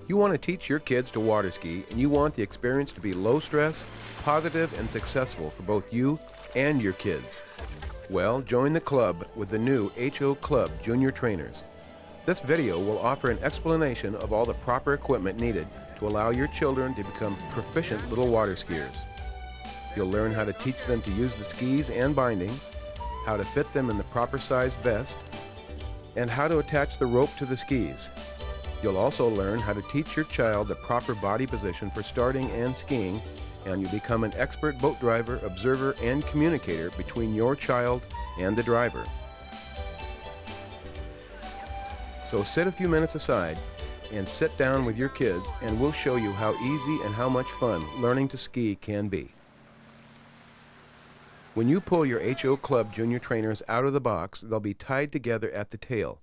You want to teach your kids to water ski, and you want the experience to be low stress, positive, and successful for both you and your kids. Well, join the club with the new HO Club Junior Trainers. This video will offer an explanation of all the proper equipment needed to allow your children to become proficient little water skiers. You'll learn how to teach them to use the skis and bindings, how to fit them in the proper size vest, and how to attach the rope to the skis. You'll also learn how to teach your child the proper body position for starting and skiing, and you become an expert boat driver, observer, and communicator between your child and the driver. So sit a few minutes aside and sit down with your kids, and we'll show you how easy and how much fun learning to ski can be. When you pull your HO Club Junior Trainers out of the box, they'll be tied together at the tail.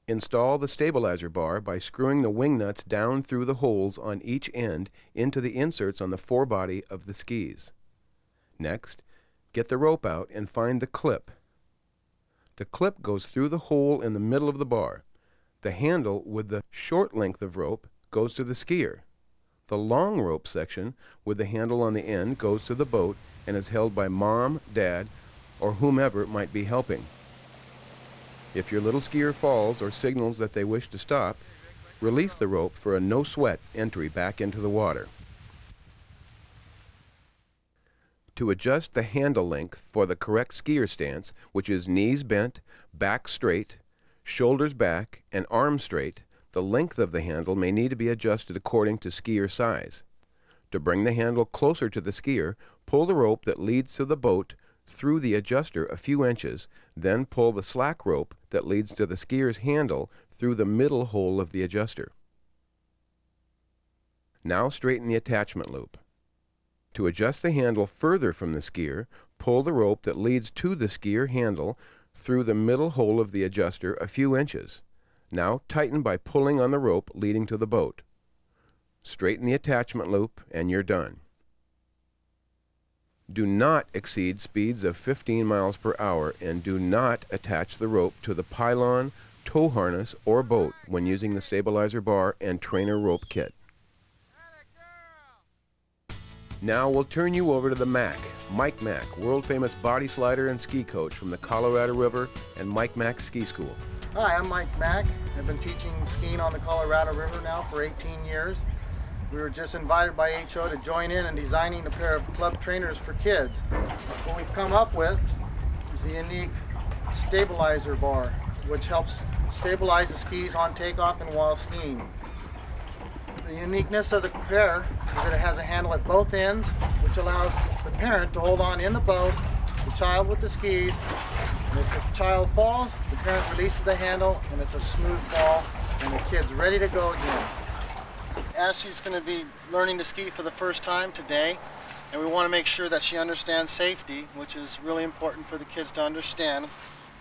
Install the stabilizer bar by screwing the wing nuts down through the holes on each end into the inserts on the forebody of the skis. Next, get the rope out and find the clip. The clip goes through the hole in the middle of the bar. The handle with the short length of rope goes to the skier. The long rope section with the handle on the end goes to the boat and is held by mom, dad, or whomever might be helping. If your little skier falls or signals that they wish to stop, release the rope for a no-sweat entry back into the water. To adjust the handle length for the correct skier stance, which is knees bent, back straight, shoulders back, and arms straight, the length of the handle may need to be adjusted according to skier size. To bring the handle closer to the skier, pull the rope that leads to the boat through the adjuster a few inches, then pull the slack rope that leads to the skier's handle through the middle hole of the adjuster. Now straighten the attachment loop. To adjust the handle further from the skier, pull the rope that leads to the skier handle through the middle hole of the adjuster a few inches. Now tighten by pulling on the rope leading to the boat. Straighten the attachment loop and you're done. Do not exceed speeds of 15 miles per hour and do not attach the rope to the pylon, tow harness, or boat when using the stabilizer bar and trainer rope kit. Now we'll turn you over to the Mack, Mike Mack, world-famous body slider and ski coach from the Colorado River and Mike Mack Ski School. Hi, I'm Mike Mack. I've been teaching skiing on the Colorado River now for 18 years. We were just invited by HO to join in designing a pair of club trainers for kids. What we've come up with is the unique stabilizer bar, which helps stabilize the skis on takeoff and while skiing. The uniqueness of the pair is that it has a handle at both ends, which allows the parent to hold on in the boat, the child with the skis, and if the child falls, the parent releases the handle and it's a smooth fall and the kid's ready to go again. Ashley's going to be learning to ski for the first time today, and we want to make sure that she understands safety, which is really important for the kids to understand.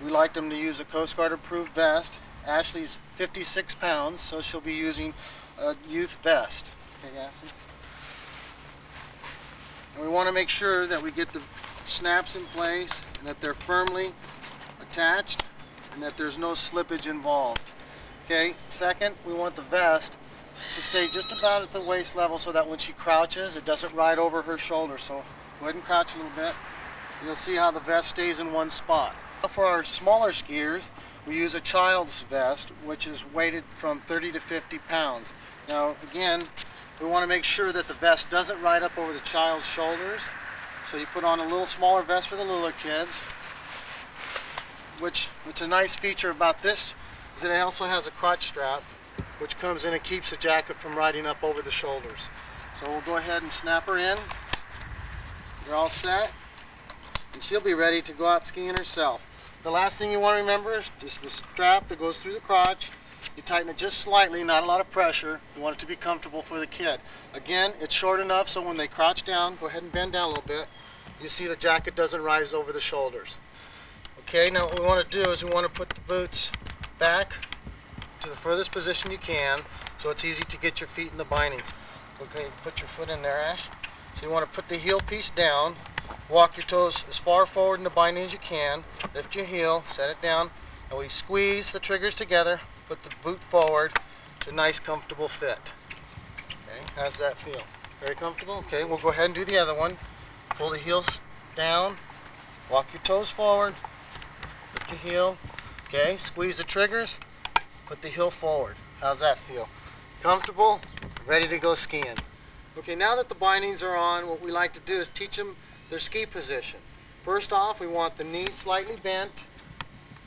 We like them to use a Coast Guard approved vest. Ashley's 56 pounds, so she'll be using a youth vest. Okay, Ashley? And we want to make sure that we get the snaps in place and that they're firmly attached and that there's no slippage involved. Okay, second, we want the vest to stay just about at the waist level so that when she crouches, it doesn't ride over her shoulder. So go ahead and crouch a little bit. You'll see how the vest stays in one spot. For our smaller skiers, we use a child's vest, which is weighted from 30 to 50 pounds. Now, again, we want to make sure that the vest doesn't ride up over the child's shoulders. So you put on a little smaller vest for the littler kids, which a nice feature about this is that it also has a crotch strap, which comes in and keeps the jacket from riding up over the shoulders. So we'll go ahead and snap her in. You're all set, and she'll be ready to go out skiing herself. The last thing you want to remember is just the strap that goes through the crotch. You tighten it just slightly, not a lot of pressure. You want it to be comfortable for the kid. Again, it's short enough so when they crouch down, go ahead and bend down a little bit. You see the jacket doesn't rise over the shoulders. Okay, now what we want to do is we want to put the boots back to the furthest position you can so it's easy to get your feet in the bindings. Okay, put your foot in there, Ash. So you want to put the heel piece down, walk your toes as far forward in the binding as you can, lift your heel, set it down, and we squeeze the triggers together, put the boot forward, It's a nice, comfortable fit. Okay, how's that feel? Very comfortable? Okay, we'll go ahead and do the other one. Pull the heels down, walk your toes forward, lift your heel. Okay, squeeze the triggers, put the heel forward. How's that feel? Comfortable, ready to go skiing. Okay, now that the bindings are on, what we like to do is teach them their ski position. First off, we want the knees slightly bent,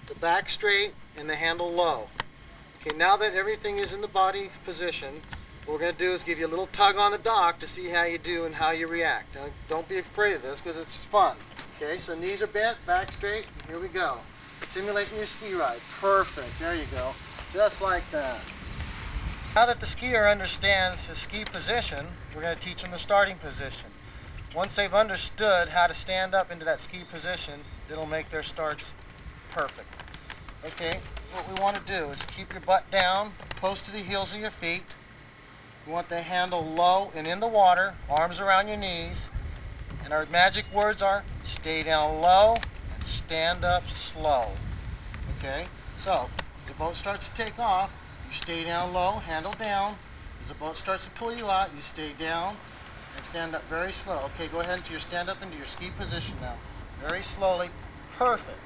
the back straight, and the handle low. Okay, now that everything is in the body position, what we're going to do is give you a little tug on the dock to see how you do and how you react. Now, don't be afraid of this because it's fun. Okay, so knees are bent, back straight, here we go. Simulating your ski ride. Perfect, there you go. Just like that. Now that the skier understands his ski position, we're going to teach him the starting position. Once they've understood how to stand up into that ski position, it'll make their starts perfect. Okay, what we want to do is keep your butt down, close to the heels of your feet. You want the handle low and in the water, arms around your knees. And our magic words are stay down low and stand up slow. Okay, so as the boat starts to take off, you stay down low, handle down. As the boat starts to pull you out, you stay down and stand up very slow. Okay, go ahead into your stand up into your ski position now. Very slowly. Perfect.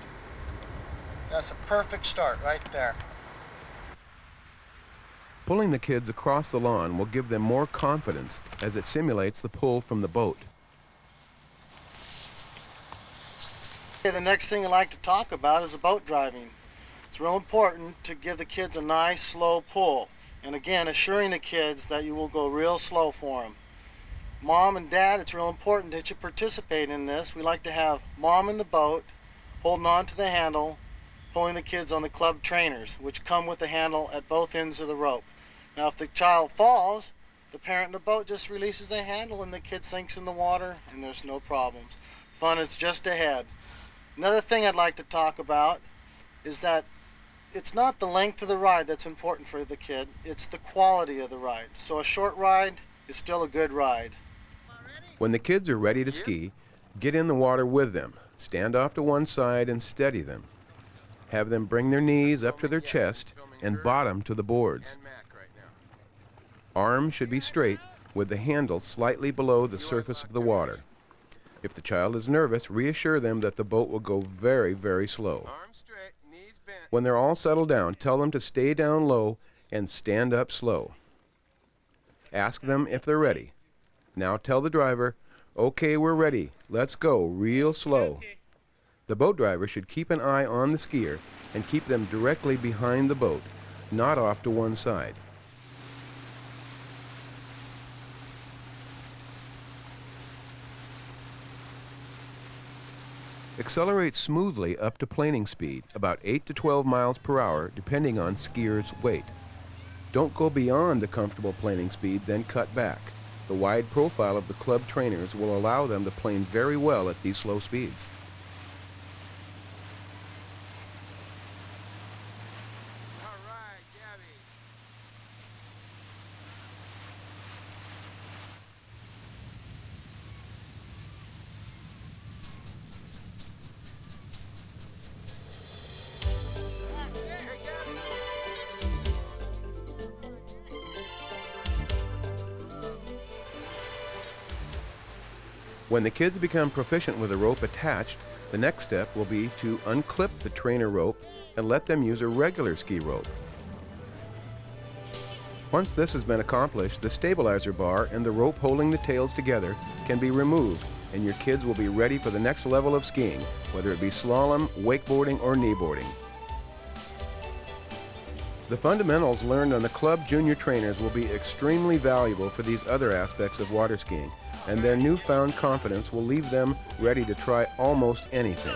That's a perfect start right there. Pulling the kids across the lawn will give them more confidence as it simulates the pull from the boat. Okay, the next thing I'd like to talk about is the boat driving. It's real important to give the kids a nice slow pull. And again, assuring the kids that you will go real slow for them. Mom and Dad, it's real important that you participate in this. We like to have Mom in the boat, holding on to the handle, pulling the kids on the club trainers, which come with the handle at both ends of the rope. Now if the child falls, the parent in the boat just releases the handle and the kid sinks in the water and there's no problems. Fun is just ahead. Another thing I'd like to talk about is that it's not the length of the ride that's important for the kid, it's the quality of the ride. So a short ride is still a good ride. When the kids are ready to ski, get in the water with them. Stand off to one side and steady them. Have them bring their knees up to their chest and bottom to the boards. Arms should be straight with the handle slightly below the surface of the water. If the child is nervous, reassure them that the boat will go very, very slow. When they're all settled down, tell them to stay down low and stand up slow. Ask them if they're ready. Now tell the driver, okay, we're ready. Let's go real slow. The boat driver should keep an eye on the skier and keep them directly behind the boat, not off to one side. Accelerate smoothly up to planing speed, about 8 to 12 miles per hour, depending on skier's weight. Don't go beyond the comfortable planing speed, then cut back. The wide profile of the club trainers will allow them to plane very well at these slow speeds. When the kids become proficient with the rope attached, the next step will be to unclip the trainer rope and let them use a regular ski rope. Once this has been accomplished, the stabilizer bar and the rope holding the tails together can be removed, and your kids will be ready for the next level of skiing, whether it be slalom, wakeboarding, or kneeboarding. The fundamentals learned on the club junior trainers will be extremely valuable for these other aspects of water skiing, and their newfound confidence will leave them ready to try almost anything.